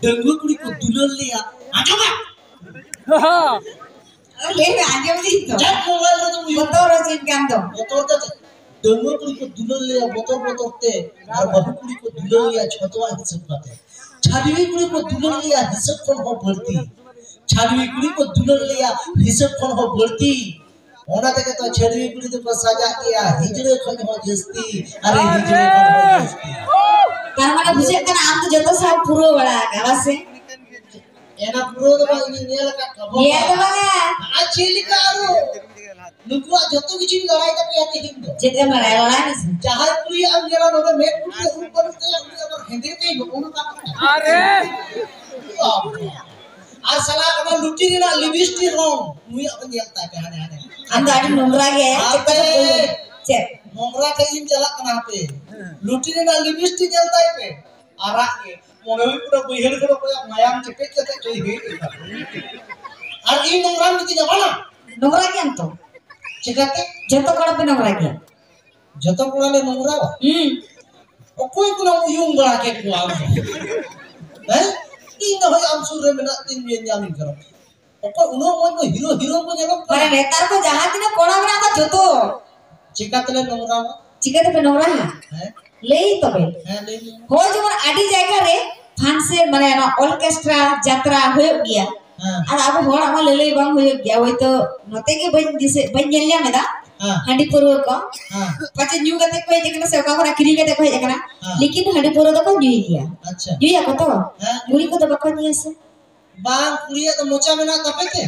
डंगू कुड़ी को दुल्हन लिया आजमा ले आजे दी तो जब मोबाइल में तो बतौर चिन कान तो बतौर तो डंगू कुड़ी को दुल्हन लिया बतौर ते और बहू कुड़ी को दुल्हन लिया छतवा हिसाब करते छाड़वी कुड़ी को दुल्हन लिया हिसाब कौन हो बढ़ती छाड़वी कुड़ी को दुल्हन लिया हिसाब कौन हो बढ़ती होना तक तो छाड़वी कुड़ी तो सजा किया हिजड़े खन हो जस्ती अरे हिजड़े खन हो जस्ती तार बुझे कन आम तो जतो सब पुरो बड़ा गावा से एना पुरो तो बाई नेल का कबो ये तो बगा आ चिलिका आरो नुकुआ जतो किछि लड़ाई का पे हिंद जेते लड़ाई नहीं जहां पुरी हम गेला नोडे मेट पुरी ऊपर से अगर हिंदी के लोगों का अरे आ साला अपना लुटी ना लिपस्टिक रोम मुई अपनjelta पे हाने हाने हम तो आडी नोंगरा गया चेक नोंगरा के इन चला कना पे लुटी ना लिपस्टिक jelta पे आरा के मोने भी पूरा बहिर को मायाम चिपक के तो ही और इन नोंगरा में की जमाना नोंगरा के हम तो चिकाते जतो कड़ा पे नोंगरा के जतो कोला ले नोंगरा ओ कोई को यूं बड़ा के को आ हैं इन होय आम सुर में ना तीन में जामिन करो ओ उनो मोय को हीरो को जब माने नेतार को जहां दिन कोड़ा बना का जतो चिकाते ले नोंगरा चिकाते पे नोंगरा है लेई तबे हां ले हो जमन आडी जायगा रे फांसे माने ना ऑर्केस्ट्रा यात्रा होय गया और अब होड़ हम ले ले बांग होय गया होय तो नते के बन दिसे बन जेलिया मेदा हंडी पुरो को पचे न्यू गते कोई जकना से का करा क्री गते कोई जकना लेकिन हंडी पुरो तो को न्यू गया अच्छा न्यू को तो मुड़ी को तो बको नी से बांग कुड़िया तो मोचा में ना तपेते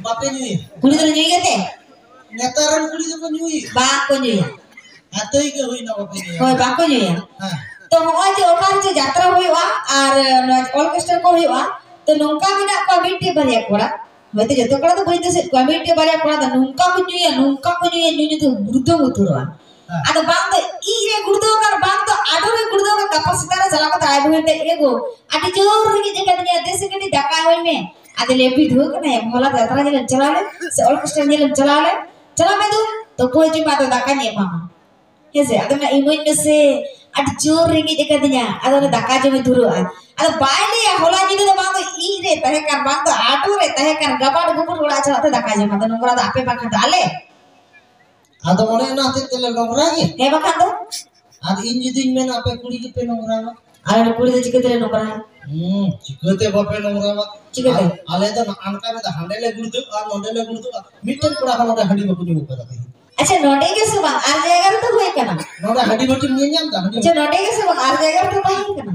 बापे न्यू कुड़ी तो न्यू गते नेतारन कुड़ी तो न्यू बा को न्यू हातई के होई ना बापे न्यू होय बा को न्यू तो होय जे ओकार जे यात्रा होयवा और ऑर्केस्ट्रा को होयवा तो नोंका बिना कमिटी बरिया कोड़ा होते जतो कड़ा तो बहिते से कमिटी बरिया कोड़ा तो नोंका को न्यू तो गुरुदो गुतुरवा आदो बांग तो ई रे गुरुदो कर बांग तो आडो रे गुरुदो का कैपेसिटी रे चला को आय बहिते एगो आटी जोर रे जे कदनिया देश के डका होय में आदे लेपी धोक ने भोला यात्रा जे चला ले से ऑर्केस्ट्रा जे चला में तो कोई जी बात दाका ने मामा कैसे आदो ना इमोइन में से आटी जोर रे जे कदनिया आदो दाका जे में धुरो अरे बायले होला जी तो बांग ई रे तहे कर बांग तो आटो रे तहे कर गबाड़ गुबुर उड़ा चलते दका जे मत नोंगरा तो आपे बाखा डाले आदो मोने ना तेले नोंगरा के हे बाखा तो आद इन जिदिन में ना पे कुड़ी के पे नोंगरा मा अरे कुड़ी तो चिकते नोंगरा चिकते बापे नोंगरा मा चिकते आले तो अनका में तो हांडेले गुड़दो आ नोंडेले गुड़दो मिटन पुरा नोंडे हंडी बकु न्यू करा दे अच्छा नोटे के सब आर जाएगा तो होय कना नोंडे हंडी बकु न्यू न्याम दा अच्छा नोटे के सब आर जाएगा तो नहीं कना